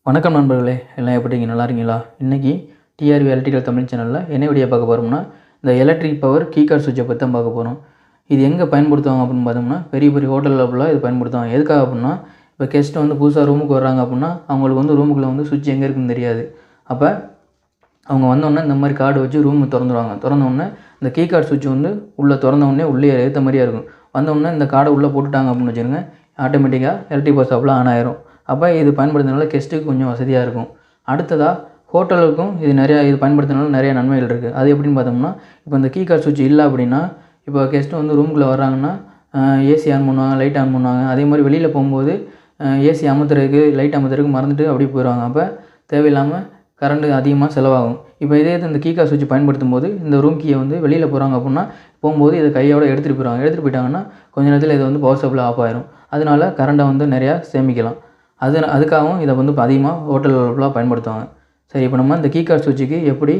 வணக்கம் நண்பர்களே, எல்லாம் எப்படி இருக்கீங்க? நல்லா இருக்கீங்களா? இன்றைக்கி டிஆர்வி எலக்ட்ரிக்கல் தமிழ் சேனலில் என்ன வீடியோ பார்க்க போகிறோம்னா, இந்த எலக்ட்ரிக் பவர் கீ கார்டு சுவிட்சை பற்றி தான் பார்க்க போகிறோம். இது எங்கே பயன்படுத்துவாங்க அப்படின்னு பார்த்தோம்னா, பெரிய பெரிய ஹோட்டலில் ஃபுல்லாக இது பயன்படுத்துவாங்க. எதுக்காக அப்படின்னா, இப்போ கெஸ்ட்டு வந்து புதுசாக ரூமுக்கு வர்றாங்க அப்படின்னா, அவங்களுக்கு வந்து ரூமுக்குள்ளே வந்து சுவிட்ச் எங்கே இருக்குன்னு தெரியாது. அப்போ அவங்க வந்தோடனே இந்த மாதிரி கார்டு வச்சு ரூமு திறந்துருவாங்க. திறந்தோடனே இந்த கீ கார்டு சுவிட்ச் வந்து உள்ளே திறந்தோடனே உள்ளே ஏற்ற மாதிரியே இருக்கும். வந்தோடனே இந்த கார்டை உள்ளே போட்டுட்டாங்க அப்படின்னு வச்சுருங்க, ஆட்டோமேட்டிக்காக எலக்ட்ரிக் பவர் சப்ளை ஆன் ஆயிரும். அப்போ இது பயன்படுத்துறதுனால கெஸ்ட்டுக்கு கொஞ்சம் வசதியாக இருக்கும். அடுத்ததாக ஹோட்டலுக்கும் இது பயன்படுத்துறதுனால நிறைய நன்மைகள் இருக்குது. அது எப்படின்னு பார்த்தோம்னா, இப்போ இந்த கீ கார்டு சுவிட்ச் இல்லை அப்படின்னா, இப்போ கெஸ்ட்டு வந்து ரூமுக்குள்ளே வர்றாங்கன்னா ஏசி ஆன் பண்ணுவாங்க, லைட் ஆன் பண்ணுவாங்க. அதே மாதிரி வெளியில் போகும்போது ஏசி அமர்த்துறதுக்கு, லைட் அமர்த்துறதுக்கு மறந்துட்டு அப்படியே போயிடுவாங்க. அப்போ தேவையில்லாமல் கரண்ட்டு அதிகமாக செலவாகும். இப்போ இதே இது இந்த கீ கார்டு சுவிட்ச் பயன்படுத்தும் போது இந்த ரூம் கீயை வந்து வெளியில் போகிறாங்க அப்படின்னா, போகும்போது இதை கையோடு எடுத்துகிட்டு போயிடுவாங்க. எடுத்துகிட்டு போயிட்டாங்கன்னா கொஞ்ச நேரத்தில் இது வந்து பவர் சப்ளை ஆஃப் ஆயிரும். அதனால கரண்ட்டை வந்து நிறையா சேமிக்கலாம். அதுக்காகவும் இதை வந்து அதிகமாக ஹோட்டல் ஃபுல்லாக பயன்படுத்துவாங்க. சரி, இப்போ நம்ம இந்த கீ கார்டு சுவிட்சுக்கு எப்படி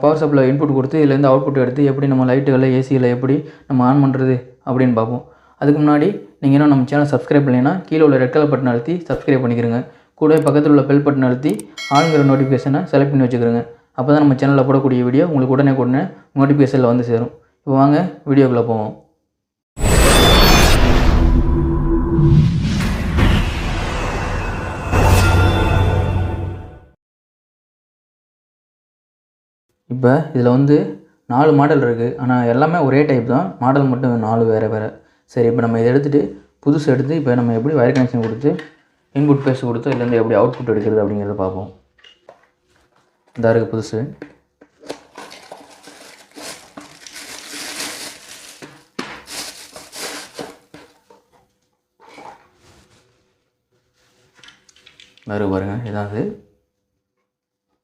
பவர் சப்ளை இன்புட் கொடுத்து இதுலேருந்து அவுட்புட் எடுத்து எப்படி நம்ம லைட்டுகளை ஏசியில் எப்படி நம்ம ஆன் பண்ணுறது அப்படின்னு பார்ப்போம். அதுக்கு முன்னாடி நீங்கள் இன்னும் நம்ம சேனல் சப்ஸ்கிரைப் பண்ணலைன்னா கீழே உள்ள ரெட் கலர் பட்டன் அழுத்தி சப்ஸ்கிரைப் பண்ணிக்கிறங்க. கூடவே பக்கத்தில் உள்ள பெல் பட்டன் அழுத்தி ஆளுங்கிற நோட்டிஃபிகேஷனை செலக்ட் பண்ணி வச்சுக்கிறோங்க. அப்போ தான் நம்ம சேனலில் போடக்கூடிய வீடியோ உங்களுக்கு உடனே நோட்டிஃபிகேஷனில் வந்து சேரும். இப்போ வாங்க வீடியோக்குள்ளே போவோம். இப்போ இதில் வந்து 4 மாடல் இருக்குது. ஆனால் எல்லாமே ஒரே டைப் தான். மாடல் மட்டும் 4 வேறு. சரி, இப்போ நம்ம இதை எடுத்துகிட்டு புதுசு எடுத்து இப்போ நம்ம எப்படி வயர் கனெக்ஷன் கொடுத்து இன்புட் பேஸ் கொடுத்து இதுலேருந்து எப்படி அவுட்புட் எடுக்கிறது அப்படிங்கிறத பார்ப்போம். இந்த இருக்குது புதுசு. வேறு பாருங்கள், இதான்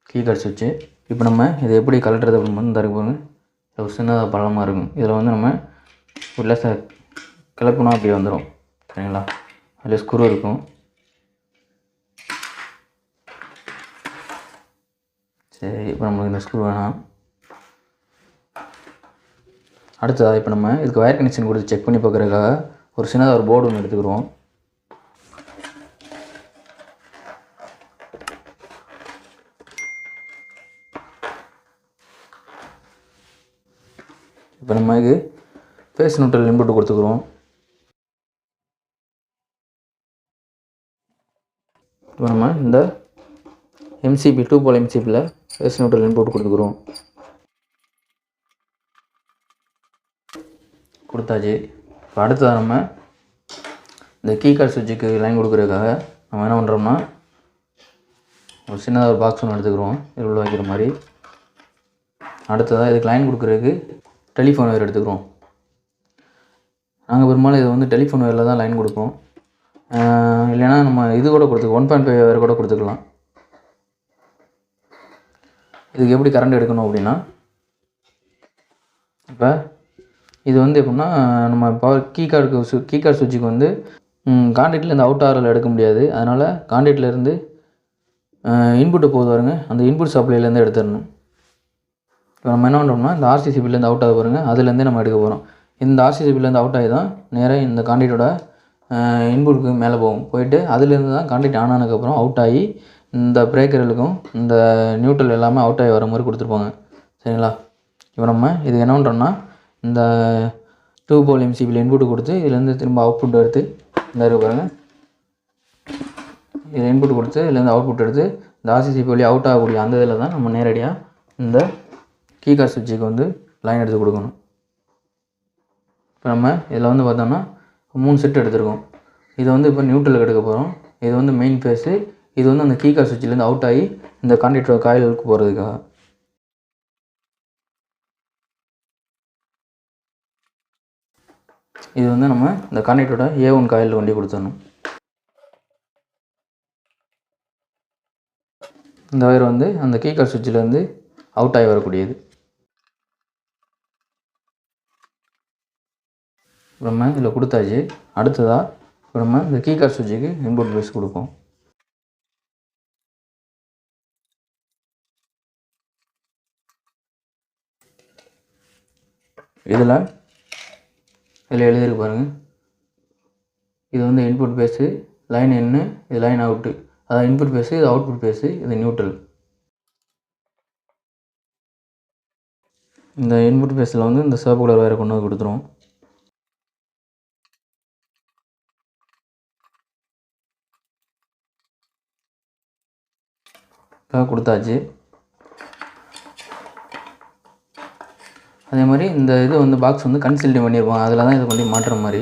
கீ கார்டு சுவிட்சு. இப்போ நம்ம இதை எப்படி கலட்டுறது அப்படின்னு வந்து தருக்கு பாருங்க. ஒரு சின்னதாக பழமாக இருக்கும். இதில் வந்து நம்ம ஒரு லேசாக கிளப்புனா அப்படி வந்துடும். சரிங்களா? அதில் ஸ்க்ரூ இருக்கும். சரி, இப்போ நம்மளுக்கு இந்த ஸ்க்ரூ வேணாம். அடுத்ததாக இப்போ நம்ம இதுக்கு வயர் கனெக்ஷன் கொடுத்து செக் பண்ணி பார்க்குறதுக்காக ஒரு சின்னதாக ஒரு போர்டு ஒன்று எடுத்துக்கிறோம். இப்போ நம்ம இது ஃபேஸ் நியூட்ரல் இன்புட் கொடுத்துக்குறோம். இப்போ நம்ம இந்த எம்சிபி 2 போல் எம்சிபியில் ஃபேஸ் நியூட்ரல் இன்புட் கொடுத்துக்குறோம். கொடுத்தாச்சு. இப்போ அடுத்ததாக நம்ம இந்த கீ கார்டு சுவிட்சுக்கு லைன் கொடுக்குறதுக்காக நம்ம என்ன பண்ணுறோம்னா, ஒரு சின்னதாக ஒரு பாக்ஸ் ஒன்று எடுத்துக்கிறோம், இதில் உள்ள வைக்கிற மாதிரி. அடுத்ததாக இதுக்கு லைன் கொடுக்குறதுக்கு டெலிஃபோன் ஒயர் எடுத்துக்கிறோம். நாங்கள் பெரும்பாலும் இது வந்து டெலிஃபோன் ஒயரில் தான் லைன் கொடுப்போம். இல்லைன்னா நம்ம இது கூட கொடுத்துக்கலாம், 1.5 ஒயர் கூட கொடுத்துக்கலாம். இதுக்கு எப்படி கரண்ட் எடுக்கணும் அப்படின்னா, இப்போ இது வந்து எப்படின்னா நம்ம பவர் கீ கார்டு சுவிட்சுக்கு வந்து கான்டாக்ட்லேருந்து அவுட் ஆரில் எடுக்க முடியாது. அதனால் கான்டாக்ட்லேருந்து இன்புட்டை போகுது பாருங்க, அந்த இன்புட் சப்ளைலேருந்து எடுத்துடணும். இப்போ நம்ம என்ன பண்ணுறோம்னா, இந்த ஆர்சிசிபிலேருந்து அவுட் ஆக பாருங்கள், அதுலேருந்தே நம்ம எடுக்க போகிறோம். இந்த ஆர்சிசிபிலேருந்து அவுட் ஆகி தான் நேராக இந்த கான்டாக்டோட இன்புட்டுக்கு மேலே போயிட்டு அதுலேருந்து தான் கான்டாக்ட் ஆன் ஆனதுக்கப்புறம் அவுட் ஆகி இந்த பிரேக்கர்களுக்கும் இந்த நியூட்ரல் எல்லாமே அவுட் ஆகி வர மாதிரி கொடுத்துருப்பாங்க. சரிங்களா? இப்போ நம்ம இது என்ன பண்ணுறோம்னா, இந்த 2 போல் எம்சிபியில் இன்புட்டு கொடுத்து இதுலேருந்து திரும்ப அவுட்புட் எடுத்து இந்த இருக்கு பாருங்கள், இதில் இன்புட் கொடுத்து இதுலேருந்து அவுட்புட் எடுத்து இந்த ஆர்சிசிபி வழி அவுட் ஆகக்கூடிய அந்த இதில் தான் நம்ம நேரடியாக இந்த கீ கார்டு சுவிட்சுக்கு வந்து லைன் எடுத்து கொடுக்கணும். இப்போ நம்ம இதில் வந்து பார்த்தோம்னா 3 செட் எடுத்துருக்கோம். இதை வந்து இப்போ நியூட்ரலுக்கு எடுக்க போகிறோம். இது வந்து மெயின் ஃபேஸு. இது வந்து அந்த கீ கார்டு சுவிட்சிலேருந்து அவுட் ஆகி இந்த கான்டாக்டோட காயிலுக்கு போகிறதுக்காக. இது வந்து நம்ம இந்த கான்டாக்டோட A1 காயில் வண்டி கொடுத்துடணும். இந்த வயர் வந்து அந்த கீ கார்டு சுவிட்சிலேருந்து அவுட் ஆகி வரக்கூடியது. நம்ம இதில் கொடுத்தாச்சு. அடுத்ததாக இப்போ நம்ம இந்த கீ கார்டு சுவிட்சுக்கு இன்புட் பேஸ் கொடுப்போம். இதில் எழுதியிருக்கு பாருங்கள், இது வந்து இன்புட் பேஸு, லைன் இன்னு, இது லைன் அவுட்டு. அதான் இன்புட் பேஸு, இது அவுட்புட் பேஸு, இது நியூட்ரல். இந்த இன்புட் பேஸில் வந்து இந்த சிவப்பு கலர் வயரை கொண்டு வந்து கொடுத்துரும். இப்போ கொடுத்தாச்சு. அதே மாதிரி இந்த இது வந்து பாக்ஸ் வந்து கன்சல்டிங் பண்ணியிருப்போம், அதில் தான் இதை கொண்டு மாட்டுற மாதிரி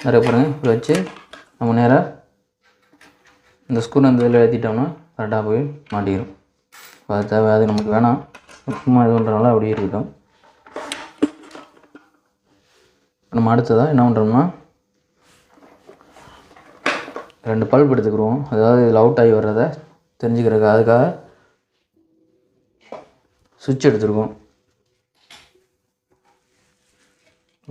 நிறைய பாருங்கள். இப்படி வச்சு நம்ம நேராக இந்த ஸ்க்ரூ அந்த இதில் ஏற்றிட்டோம்னா கரெக்டாக போய் மாட்டிக்கிறோம். அது தேவை, அது நமக்கு வேணாம், சும்மா இது பண்ணுறதுனால அப்படியே இருக்கட்டும். நம்ம அடுத்ததாக என்ன பண்ணுறோம்னா 2 பல்ப் எடுத்துக்கிடுவோம். அதாவது இதில் அவுட் ஆகி வர்றதை தெரிஞ்சுக்கிறதுக்கு அதுக்காக சுவிட்ச் எடுத்துருக்கோம்.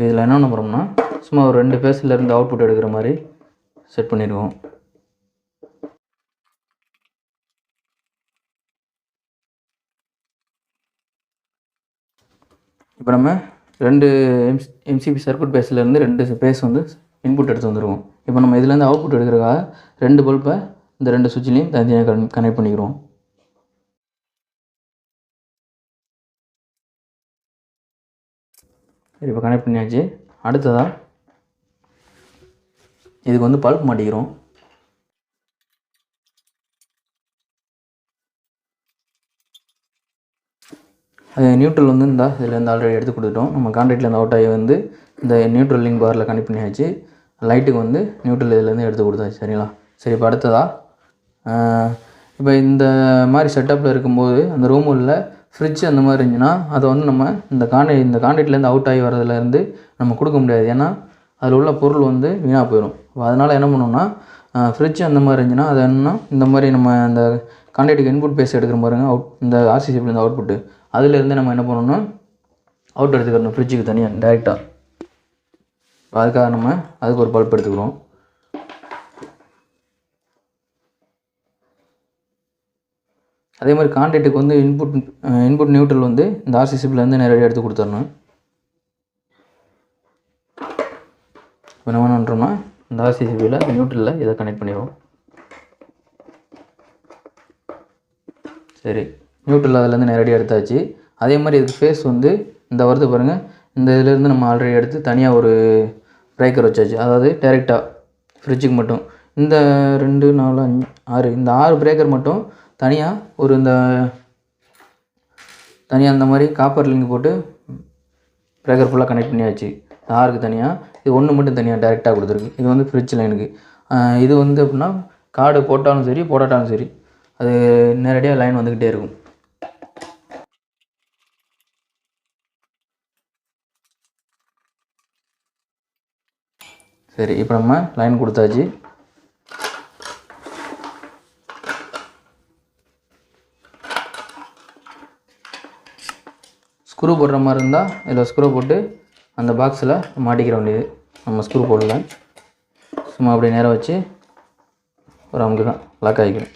இதில் என்ன பண்ண போகிறோம்னா சும்மா ஒரு 2 பேஸ்லேருந்து அவுட்புட் எடுக்கிற மாதிரி செட் பண்ணியிருக்கோம். இப்போ நம்ம 2 எம்சிபி சர்க்யூட் பேஸ்லேருந்து 2 பேஸ் வந்து இன்புட் எடுத்து வந்துடுவோம். இப்போ நம்ம இதுலேருந்து அவுட்புட் எடுக்கிறதுக்காக 2 பல்பை இந்த 2 சுவிட்ச்லேயும் தனியாக கனெக்ட் பண்ணிக்கிறோம். சரி, இப்போ கனெக்ட் பண்ணியாச்சு. அடுத்ததாக இதுக்கு வந்து பல்ப் மாட்டிக்கிறோம். அது நியூட்ரல் வந்து இந்த இதிலேருந்து ஆல்ரெடி எடுத்து கொடுத்துட்டோம். நம்ம கான்ட்ராக்ட்லேருந்து அவுட் ஆகி வந்து இந்த நியூட்ரல் லிங்க் பாரில் கனெக்ட் பண்ணியாச்சு. லைட்டுக்கு வந்து நியூட்ரல் இதுலேருந்து எடுத்து கொடுத்தாச்சு. சரிங்களா? சரி, இப்போ அடுத்ததாக இப்போ இந்த மாதிரி செட்டப்பில் இருக்கும்போது அந்த ரூமில் ஃப்ரிட்ஜ் அந்த மாதிரி இருந்துச்சுன்னா அதை வந்து நம்ம இந்த கான்ட்ராக்ட்லேருந்து அவுட் ஆகி வரதுலேருந்து நம்ம கொடுக்க முடியாது. ஏன்னா அதில் உள்ள பொருள் வந்து வீணாக போயிடும். அதனால் என்ன பண்ணணும்னா ஃப்ரிட்ஜ் அந்த மாதிரி இருந்துச்சுன்னா அதை என்னன்னா இந்த மாதிரி நம்ம அந்த கான்ட்ராக்ட்டுக்கு இன்புட் பேஸ் எடுக்கிற பாருங்க, இந்த ஆர்சிசிபிலேருந்து அவுட்புட்டு அதிலேருந்து நம்ம என்ன பண்ணணும்னா அவுட் எடுத்துக்கிறோம் ஃப்ரிட்ஜுக்கு தனியாக டைரெக்டாக. அதுக்காக நம்ம அதுக்கு ஒரு பல்ப் எடுத்துக்கிறோம். அதே மாதிரி கான்ட்ராக்ட்டுக்கு வந்து இன்புட் நியூட்ரல் வந்து இந்த ஆர்சிசிபிலேருந்து நேரடியாக எடுத்து கொடுத்துடணும். இப்போ நம்ம என்ன பண்ணுறோம்னா இந்த ஆர்சிசிபியில் நியூட்ரலில் இதை கனெக்ட் பண்ணிடுவோம். சரி, நியூட்ரல் அதிலேருந்து நேரடியாக எடுத்தாச்சு. அதே மாதிரி இதுக்கு ஃபேஸ் வந்து இந்த வருது பாருங்கள், இந்த இதிலேருந்து நம்ம ஆல்ரெடி எடுத்து தனியாக ஒரு பிரேக்கர் வச்சாச்சு. அதாவது டைரெக்டாக ஃப்ரிட்ஜுக்கு மட்டும் இந்த 2 4 5 6 இந்த 6 பிரேக்கர் மட்டும் தனியாக ஒரு தனியாக இந்த மாதிரி காப்பர் லிங்க் போட்டு பிரேக்கர் ஃபுல்லாக கனெக்ட் பண்ணியாச்சு. 6க்கு தனியாக, இது 1 மட்டும் தனியாக டைரெக்டாக கொடுத்துருக்கு. இது வந்து ஃப்ரிட்ஜ் லைனுக்கு. இது வந்து எப்படின்னா கார்டு போட்டாலும் சரி போடாட்டாலும் சரி அது நேரடியாக லைன் வந்துக்கிட்டே இருக்கும். சரி, இப்போ நம்ம லைன் கொடுத்தாச்சு. ஸ்க்ரூ போடுற மாதிரி இருந்தால் இதில் ஸ்க்ரூ போட்டு அந்த பாக்ஸில் மாட்டிக்கிற வேண்டியது. நம்ம ஸ்க்ரூ போடல, சும்மா அப்படியே நேராக வச்சு ஒரு அமுக்கு தான் லாக் ஆகிக்கிறோம்.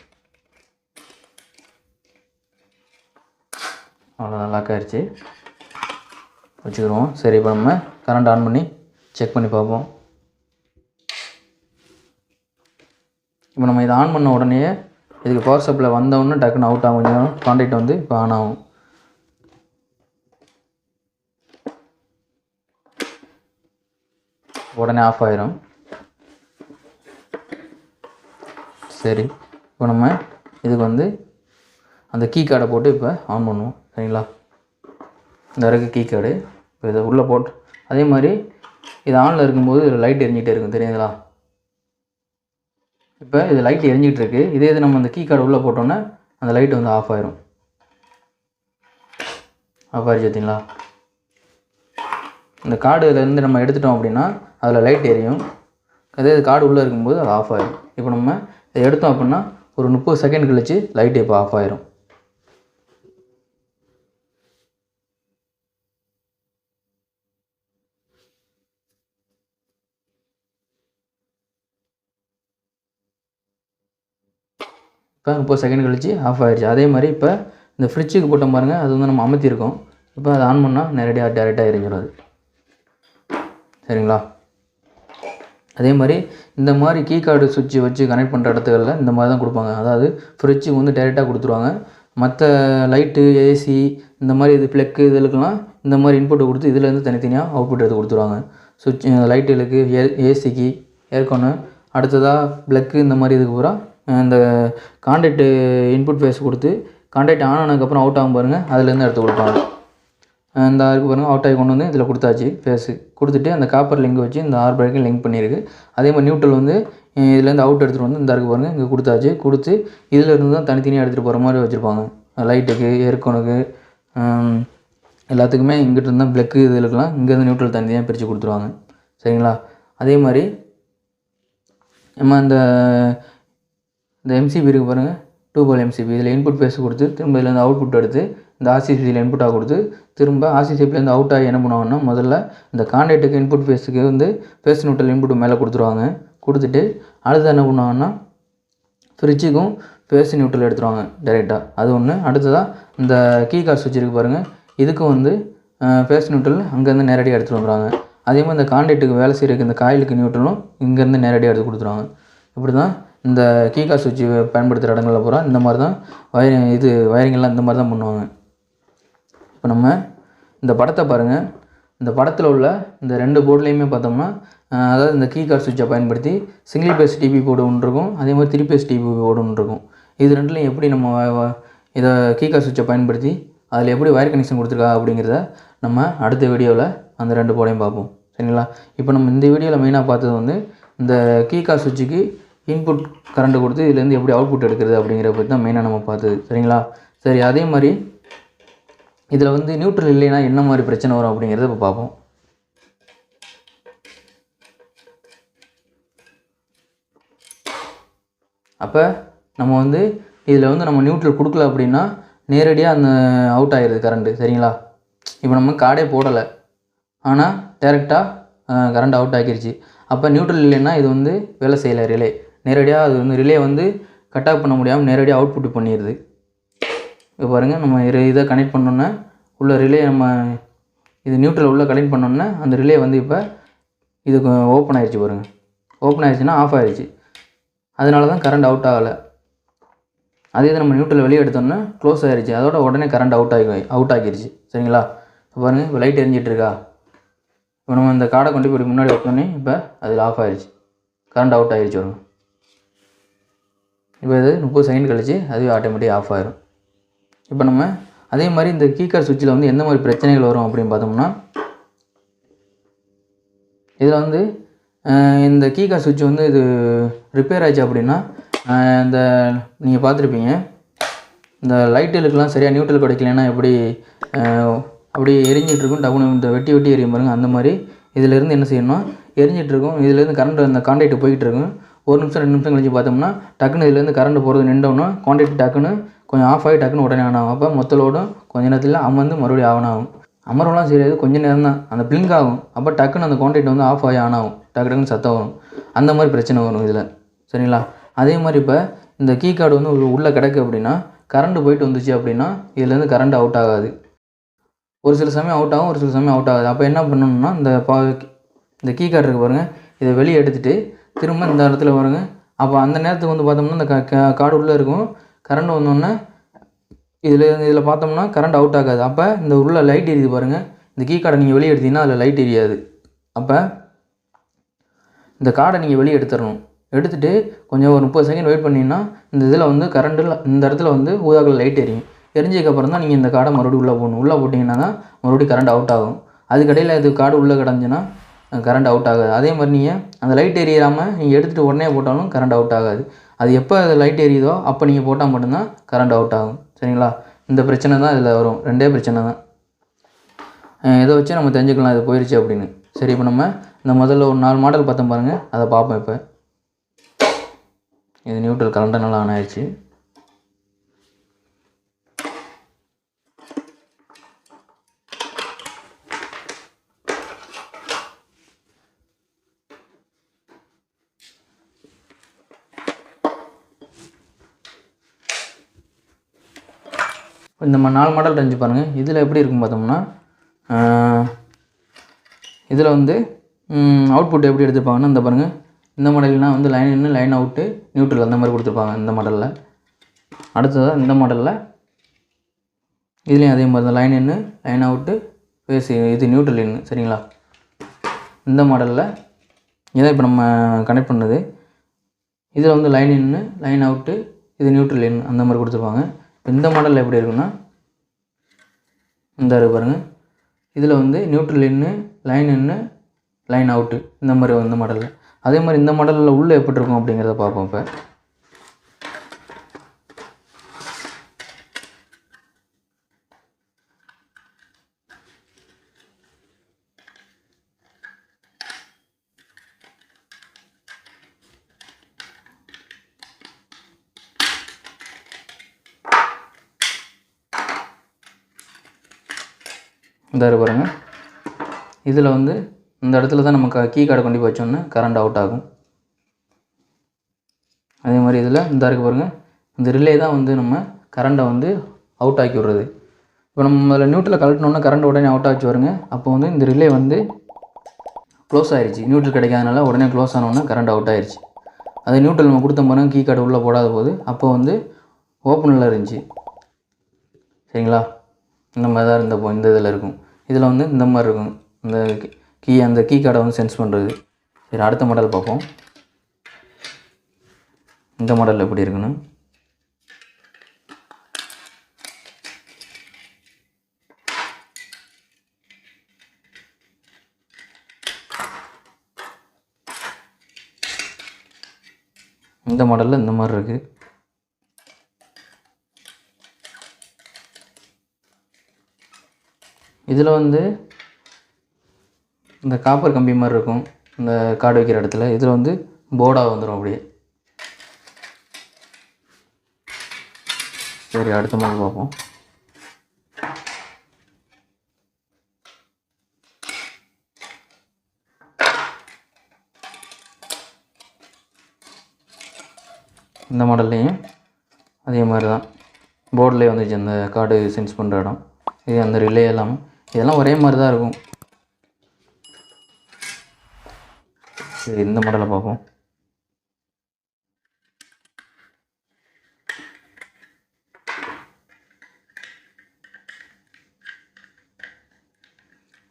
அவ்வளோதான், லாக் ஆகிடுச்சு. வச்சுக்கிறோம். சரி, இப்போ நம்ம கரண்ட் ஆன் பண்ணி செக் பண்ணி பார்ப்போம். இப்போ நம்ம இதை ஆன் பண்ண உடனே இதுக்கு பவர் சப்ளை வந்தவுடனே டக்குன்னு அவுட் ஆகும். கொஞ்சம் கான்டாக்ட் வந்து இப்போ ஆன் ஆகும். உடனே ஆஃப் ஆயிரும். சரி, இப்போ நம்ம இதுக்கு வந்து அந்த கீ கார்டை போட்டு இப்போ ஆன் பண்ணுவோம். சரிங்களா? இந்த இருக்கு கீ கார்டு. இப்போ இதை உள்ளே போட்டு அதே மாதிரி இது ஆனில் இருக்கும்போது இதில் லைட் எரிஞ்சிகிட்டே இருக்கும், தெரியுங்களா? இப்போ இது லைட் எரிஞ்சிகிட்டு இருக்குது. இதே இது நம்ம அந்த கீ கார்டு உள்ளே போட்டோன்னே அந்த லைட் வந்து ஆஃப் ஆயிரும். ஆஃப் ஆயிடுச்சு பார்த்தீங்களா? இந்த கார்டு இதிலேருந்து நம்ம எடுத்துட்டோம் அப்படின்னா அதில் லைட் எரியும். அதே இது கார்டு உள்ளே இருக்கும்போது அது ஆஃப் ஆயிடும். இப்போ நம்ம இதை எடுத்தோம் அப்படின்னா ஒரு 30 செகண்ட் கழிச்சு லைட் இப்போ ஆஃப் ஆயிரும். இப்போ 30 செகண்ட் கழிச்சு ஆஃப் ஆயிடுச்சு. அதே மாதிரி இப்போ இந்த ஃப்ரிட்ஜுக்கு போட்டோம் பாருங்கள், அது வந்து நம்ம அமர்த்தியிருக்கோம். இப்போ அதை ஆன் பண்ணால் நேரடியாக டேரெக்டாக எரிஞ்சிடும் அது. சரிங்களா? அதே மாதிரி இந்த மாதிரி கீ கார்டு சுவிட்சு வச்சு கனெக்ட் பண்ணுற இடத்துகளில் இந்த மாதிரி தான் கொடுப்பாங்க. அதாவது ஃப்ரிட்ஜுக்கு வந்து டைரெக்டாக கொடுத்துருவாங்க. மற்ற லைட்டு, ஏசி இந்த மாதிரி இது ப்ளக்கு இதுகளுக்கெல்லாம் இந்த மாதிரி இன்புட்டை கொடுத்து இதிலேருந்து தனித்தனியாக அவுட்புட் எடுத்து கொடுத்துருவாங்க. சுவிட்ச் லைட்டுகளுக்கு, ஏசிக்கு, ஏர்கானு, அடுத்ததாக ப்ளக்கு இந்த மாதிரி இதுக்கு பூரா இந்த கான்டாக்ட்டு இன்புட் ஃபேஸ் கொடுத்து கான்டாக்ட் ஆன் ஆனதுக்கப்புறம் அவுட் ஆகும் பாருங்கள், அதுலேருந்து எடுத்து கொடுப்பாங்க. இந்த இருக்குது பாருங்கள், அவுட் ஆகி கொண்டு வந்து இதில் கொடுத்தாச்சு ஃபேஸு கொடுத்துட்டு அந்த காப்பர் லிங்க் வச்சு இந்த ஆர் பிரேக்கும் லிங்க் பண்ணியிருக்கு. அதே மாதிரி நியூட்ரல் வந்து இதுலேருந்து அவுட் எடுத்துகிட்டு வந்து இந்த இருக்குது பாருங்கள் இங்கே கொடுத்தாச்சு. கொடுத்து இதில் இருந்து தான் தனித்தனியாக எடுத்துகிட்டு போகிற மாதிரி வச்சுருப்பாங்க. லைட்டுக்கு, ஏர்கோனுக்கு எல்லாத்துக்குமே இங்கிட்ட இருந்தால் ப்ளக்கு இதுகளுக்கெல்லாம் இங்கேருந்து நியூட்ரல் தனித்தனியாக பிரித்து கொடுத்துருவாங்க. சரிங்களா? அதே மாதிரி நம்ம இந்த எம்சிபி இருக்குது பாருங்கள், 2 போல் எம்சிபி. இதில் இன்புட் ஃபேஸ் கொடுத்து திரும்ப இதுலேருந்து அவுட்புட் எடுத்து இந்த ஆர்சிசியில் இன்புட்டாக கொடுத்து திரும்ப ஆர்சிசிபிலேருந்து அவுட் ஆகி என்ன பண்ணுவாங்கன்னா, முதல்ல இந்த கான்டாக்ட்டுக்கு இன்புட் ஃபேஸுக்கு வந்து ஃபேஸ் நியூட்ரல் இன்புட் மேலே கொடுத்துருவாங்க. கொடுத்துட்டு அடுத்து என்ன பண்ணுவாங்கன்னா, ஃப்ரிட்ஜுக்கும் ஃபேஸ் நியூட்ரல் எடுத்துருவாங்க டைரெக்டாக. அது ஒன்று. அடுத்ததாக இந்த கீ கார்டு சுவிட்ச் இருக்குது பாருங்கள், இதுக்கும் வந்து ஃபேஸ் நியூட்ரல் அங்கேருந்து நேரடியாக எடுத்துகிட்டு வந்துடுவாங்க. அதே மாதிரி இந்த கான்டாக்ட்டுக்கு வேலை செய்கிறதுக்கு இந்த காயிலுக்கு நியூட்ரலும் இங்கேருந்து நேரடியாக எடுத்து கொடுத்துருவாங்க. இப்படி தான் இந்த கீ கார்டு சுவிட்ச் பயன்படுத்துகிற இடங்களில் பூரா இந்த மாதிரி தான் வயரிங்கெல்லாம் இந்த மாதிரி தான் பண்ணுவாங்க. இப்போ நம்ம இந்த படத்தை பாருங்கள். இந்த படத்தில் உள்ள இந்த 2 போர்ட்லேயுமே பார்த்தோம்னா, அதாவது இந்த கீ கார்டு சுவிட்சை பயன்படுத்தி சிங்கிள் பேஸ் டிபி போர்டு ஒன்று இருக்கும், அதே மாதிரி 3 பேஸ் டிபி போர்டு ஒன்று இருக்கும். இது ரெண்டுலையும் எப்படி நம்ம இதை கீ கார்டு சுவிட்சை பயன்படுத்தி அதில் எப்படி வயர் கனெக்ஷன் கொடுத்துருக்கா அப்படிங்கிறத நம்ம அடுத்த வீடியோவில் அந்த 2 போர்டையும் பார்ப்போம். சரிங்களா? இப்போ நம்ம இந்த வீடியோவில் மெயினாக பார்த்தது வந்து இந்த கீ கார்டு சுவிட்சுக்கு இன்புட் கரண்ட் கொடுத்து இதுலேருந்து எப்படி அவுட்புட் எடுக்கிறது அப்படிங்கிறத பற்றி தான் மெயினாக நம்ம பார்த்தது. சரிங்களா? சரி, அதே மாதிரி இதில் வந்து நியூட்ரல் இல்லைன்னா என்ன மாதிரி பிரச்சனை வரும் அப்படிங்கிறத இப்போ பார்ப்போம். அப்போ நம்ம வந்து இதில் வந்து நம்ம நியூட்ரல் கொடுக்கல அப்படின்னா நேரடியாக அந்த அவுட் ஆகிடுது கரண்ட்டு. சரிங்களா? இப்போ நம்ம கார்டே போடலை, ஆனால் டேரெக்டாக கரண்ட் அவுட் ஆகிருச்சு. அப்போ நியூட்ரல் இல்லைன்னா இது வந்து வேலை செய்யலை. ரிலே நேரடியாக அது வந்து ரிலே வந்து கட் ஆஃப் பண்ண முடியாமல் நேரடியாக அவுட்புட் பண்ணிடுது. இப்போ பாருங்கள், நம்ம இதை கனெக்ட் பண்ணோன்னே உள்ள ரிலே நம்ம இது நியூட்ரல் உள்ளே கனெக்ட் பண்ணோன்னே அந்த ரிலே வந்து இப்போ இதுக்கு ஓப்பன் ஆகிடுச்சு பாருங்கள். ஓப்பன் ஆகிடுச்சுன்னா ஆஃப் ஆகிடுச்சு. அதனால தான் கரண்ட் அவுட் ஆகலை. அதே இது நம்ம நியூட்ரல் வெளியே எடுத்தோன்னே க்ளோஸ் ஆகிடுச்சு. அதோட உடனே கரண்ட் அவுட் ஆகிடுச்சு. சரிங்களா? இப்போ பாருங்கள், இப்போ லைட் எரிஞ்சிட்ருக்கா. இப்போ நம்ம இந்த கார்டை கொண்டு போய் முன்னாடி வைக்கணுன்னே இப்போ அதில் ஆஃப் ஆகிடுச்சு, கரண்ட் அவுட் ஆகிடுச்சு வரும். இப்போ இது 30 செகண்ட் கழிச்சு அதுவே ஆட்டோமேட்டிக் ஆஃப் ஆகிடும். இப்போ நம்ம அதே மாதிரி இந்த கீ கார்டு சுவிட்சில் வந்து எந்த மாதிரி பிரச்சனைகள் வரும் அப்படின்னு பார்த்தோம்னா, இதில் வந்து இந்த கீ கார்டு சுவிட்ச் வந்து இது ரிப்பேர் ஆச்சு அப்படின்னா இந்த நீங்கள் பார்த்துருப்பீங்க, இந்த லைட்டுகளுக்கெல்லாம் சரியாக நியூட்ரல் கிடைக்கலன்னா எப்படி அப்படி எரிஞ்சிட்ருக்கும், டவுன் இந்த வெட்டி எரியும் பாருங்கள். அந்த மாதிரி இதிலேருந்து என்ன செய்யணும்னா, எரிஞ்சிட்ருக்கும், இதிலேருந்து கரண்ட் அந்த கான்டாக்ட் போய்கிட்டு இருக்கும். 1 நிமிஷம் 2 நிமிஷம் கழிச்சு பார்த்தோம்னா டக்குன்னு இதுலேருந்து கரண்ட் போகிறது நின்றோன்னா கான்டாக்ட் டக்குன்னு கொஞ்சம் ஆஃப் ஆகி டக்குன்னு உடனே ஆன் ஆகும். அப்போ மொத்த லோடும் கொஞ்சம் நேரத்தில் அமர்ந்து மறுபடியும் ஆன் ஆகும். அமரவெல்லாம் சரியாது, கொஞ்சம் நேரம் தான் அந்த பிளிங்க் ஆகும். அப்போ டக்குன்னு அந்த கான்டாக்ட் வந்து ஆஃப் ஆகி ஆன் ஆகும், டக்குன்னு சத்தம் வரும். அந்த மாதிரி பிரச்சனை வரும் இதில். சரிங்களா? அதே மாதிரி இப்போ இந்த கீ கார்டு வந்து உள்ளே கிடக்கு அப்படின்னா கரண்ட் போயிட்டு வந்துச்சு அப்படின்னா இதுலேருந்து கரண்ட் அவுட் ஆகாது. ஒரு சில சமயம் அவுட் ஆகும், ஒரு சில சமயம் அவுட் ஆகாது. அப்போ என்ன பண்ணணும்னா இந்த கீ கார்டு இருக்குது பாருங்கள், இதை வெளியே எடுத்துகிட்டு திரும்ப இந்த இடத்துல வருங்க. அப்போ அந்த நேரத்துக்கு வந்து பார்த்தோம்னா இந்த கார்டு உள்ளே இருக்கும், கரண்ட் வந்தோடனே இதில் பார்த்தோம்னா கரண்ட் அவுட் ஆகாது. அப்போ இந்த உள்ள லைட் எரியுது பாருங்கள், இந்த கீ கார்டை நீங்கள் வெளியே எடுத்தீங்கன்னா அதில் லைட் எரியாது. அப்போ இந்த கார்டை நீங்கள் வெளியே எடுத்துடணும். எடுத்துகிட்டு கொஞ்சம் ஒரு 30 செகண்ட் வெயிட் பண்ணிங்கன்னா இந்த இதில் வந்து கரண்ட்டில் இந்த இடத்துல வந்து ஊதாக்கல் லைட் எரியும். எரிஞ்சதுக்கப்புறம் தான் நீங்கள் இந்த கார்டை மறுபடியும் உள்ளே போகணும். உள்ளே போட்டிங்கன்னா தான் மறுபடியும் கரண்ட் அவுட் ஆகும். அதுக்கடையில் இது கார்டு உள்ளே கிடந்துச்சுன்னா கரண்ட் அவுட் ஆகாது. அதே மாதிரி நீங்கள் அந்த லைட் எரியாமல் நீங்கள் எடுத்துகிட்டு உடனே போட்டாலும் கரண்ட் அவுட் ஆகாது. அது எப்போ அது லைட் எரியுதோ அப்போ நீங்கள் போட்டால் மட்டும்தான் கரண்ட் அவுட் ஆகும். சரிங்களா? இந்த பிரச்சனை தான் இதில் வரும். 2 பிரச்சனை தான். இதை வச்சு நம்ம தெரிஞ்சுக்கலாம் இது போயிடுச்சு அப்படின்னு. சரி, இப்போ நம்ம இந்த முதல்ல ஒரு 4 மாடல் பார்த்தோம் பாருங்கள், அதை பார்ப்போம். இப்போ இது நியூட்ரல் கரண்ட்டாக நல்லா ஆன் ஆயிடுச்சு. இந்த 4 மாடல் தெரிஞ்சு பாருங்கள். இதில் எப்படி இருக்குன்னு பார்த்தோம்னா, இதில் வந்து அவுட்புட் எப்படி எடுத்துப்பாங்கன்னா இந்த பாருங்கள், இந்த மாடல்னால் வந்து லைன் இன்னு லைன் அவுட்டு நியூட்ரல் அந்த மாதிரி கொடுத்துருப்பாங்க இந்த மாடலில். அடுத்ததாக இந்த மாடலில் இதுலேயும் அதே மாதிரி தான் லைன் இன்னு லைன் அவுட்டு ஃபேஸ் இது நியூட்ரல் இன்னு. சரிங்களா? இந்த மாடலில் இதான் இப்போ நம்ம கனெக்ட் பண்ணது. இதில் வந்து லைன் இன்னு லைன் அவுட்டு இது நியூட்ரல் இன் அந்த மாதிரி கொடுத்துருப்பாங்க. இந்த மாடலில் எப்படி இருக்குன்னா இந்த இருக்கு பாருங்கள். இதில் வந்து நியூட்ரல் இன்னு லைன் இன்னு லைன் அவுட்டு இந்த மாதிரி இந்த மாடலில். அதே மாதிரி இந்த மாடலில் உள்ளே எப்படி இருக்கும் அப்படிங்கிறத பார்ப்போம். இப்போ இந்த பாருங்கள். இதில் வந்து இந்த இடத்துல தான் நம்ம கீ கார்டை கொண்டு போய் வச்சோன்னா கரண்ட் அவுட் ஆகும். அதே மாதிரி இதில் இந்த இருக்குது பாருங்கள். இந்த ரிலே தான் வந்து நம்ம கரண்ட்டை வந்து அவுட் ஆக்கி விடுறது. இப்போ நம்ம அதில் நியூட்ரலை கழட்டினோன்னா கரண்ட் உடனே அவுட் ஆச்சு வருங்க. அப்போ வந்து இந்த ரிலே வந்து க்ளோஸ் ஆகிடுச்சு. நியூட்ரல் கிடைக்காதனால உடனே க்ளோஸ் ஆனோன்னா கரண்ட் அவுட் ஆகிடுச்சு. அது நியூட்ரல் நம்ம கொடுத்த பாருங்க கீ கார்டு உள்ளே போடாத போது அப்போ வந்து ஓப்பனில் இருந்துச்சு. சரிங்களா? இந்த மாதிரி தான் இருந்தப்போ இந்த இதில் இருக்கும். இதில் வந்து இந்த மாதிரி இருக்கும் இந்த அந்த கீ கார்டை வந்து சென்ஸ் பண்ணுறது. சரி, அடுத்த மாடல் பார்ப்போம். இந்த மாடல் எப்படி இருக்குன்னு. இந்த மாடலில் இந்த மாதிரி இருக்குது. இதில் வந்து இந்த காப்பர் கம்பி மாதிரி இருக்கும் இந்த கார்டு வைக்கிற இடத்துல. இதில் வந்து போர்டாக வந்துடும் அப்படியே. சரி, அடுத்த மாடல் பார்ப்போம். இந்த மாடல்லையும் அதே மாதிரி தான் போர்டிலே வந்துச்சு அந்த கார்டு சென்ஸ் பண்ணுற இடம். இது அந்த ரிலே எல்லாம் இதெல்லாம் ஒரே மாதிரி தான் இருக்கும். சரி, இந்த மாடலை பார்ப்போம்.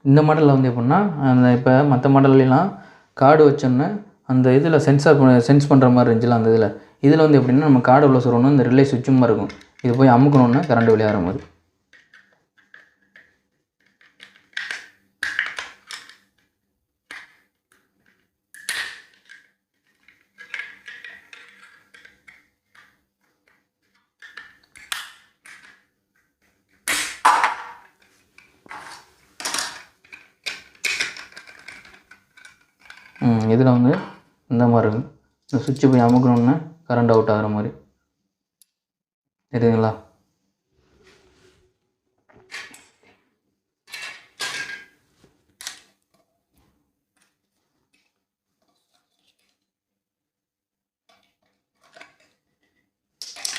இந்த மாடலில் வந்து எப்படின்னா அந்த இப்போ மற்ற மாடல்லாம் கார்டு வச்சோன்னே அந்த இதில் சென்ஸ் பண்ணுற மாதிரி இருந்துச்சுல அந்த இதில் வந்து எப்படின்னா நம்ம கார்டு உள்ள சொல்லணும் இந்த ரிலே சுவிட்சுமாக இருக்கும். இது போய் அமுக்கணுன்னா கரண்ட் வெளியாகிற மாதிரி. இதில் வந்து இந்த மாதிரி இருக்கும். இந்த சுவிட்சு போய் அமுக்கணுன்னா கரண்ட் அவுட் ஆகிற மாதிரி இருக்குங்களா?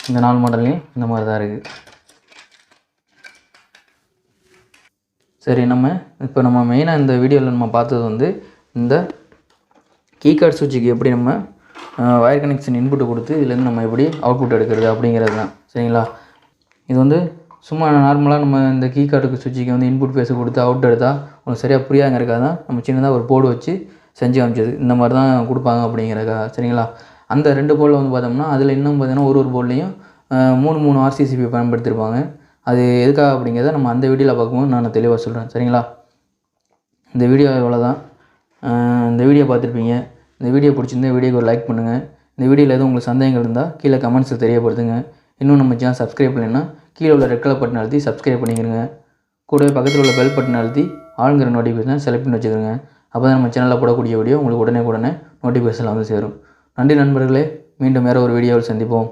இந்த 4 மாடல்லையும் இந்த மாதிரி தான் இருக்குது. சரி, இப்போ நம்ம மெயினாக இந்த வீடியோவில் நம்ம பார்த்தது வந்து இந்த கீ கார்டு சுவிட்சுக்கு எப்படி நம்ம வயர் கனெக்ஷன் இன்புட்டு கொடுத்து இதுலேருந்து நம்ம எப்படி அவுட்புட் எடுக்கிறது அப்படிங்கிறது தான். சரிங்களா? இது வந்து சும்மா நார்மலாக நம்ம இந்த கீ கார்டுக்கு சுவிட்சுக்கு வந்து இன்புட் பேஸை கொடுத்து அவுட் எடுத்தால் உங்களுக்கு சரியாக புரியாங்க இருக்காது தான் நம்ம சின்னதாக ஒரு போர்டு வச்சு செஞ்சு காமிச்சது. இந்த மாதிரி தான் கொடுப்பாங்க அப்படிங்கிறக்கா. சரிங்களா? அந்த 2 போர்டில் வந்து பார்த்தோம்னா அதில் இன்னும் பார்த்தீங்கன்னா ஒரு போர்ட்லேயும் 3 ஆர்சிசிபி பயன்படுத்தியிருப்பாங்க. அது எதுக்காக அப்படிங்கிறத நம்ம அந்த வீடியோவில் பார்க்கும்போது நான் தெளிவாக சொல்கிறேன். சரிங்களா? இந்த வீடியோ இவ்வளோ தான். இந்த வீடியோ பார்த்துருப்பீங்க. இந்த வீடியோ பிடிச்சிருந்தா வீடியோக்கு ஒரு லைக் பண்ணுங்கள். இந்த வீடியோவில் எதுவும் உங்களுக்கு சந்தேகங்கள் இருந்தால் கீழே கமெண்ட்ஸில் தெரியப்படுத்துங்க. இன்னும் நம்ம சேனல் சப்ஸ்கிரைப் பண்ணலைன்னா கீழே உள்ள ரெட் கலர் பட்டன் அழுத்தி சப்ஸ்கிரைப் பண்ணிக்கிறங்க. கூடவே பக்கத்தில் உள்ள பெல் பட்டன் அழுத்தி ஆளுங்கிற நோட்டிஃபிகேஷன் செலக்ட் பண்ணி வச்சுக்கிறோங்க. அப்போ தான் நம்ம சேனலில் போடக்கூடிய வீடியோ உங்களுக்கு உடனே நோட்டிஃபிகேஷன் வந்து சேரும். நன்றி நண்பர்களே. மீண்டும் வேறு ஒரு வீடியோவில் சந்திப்போம்.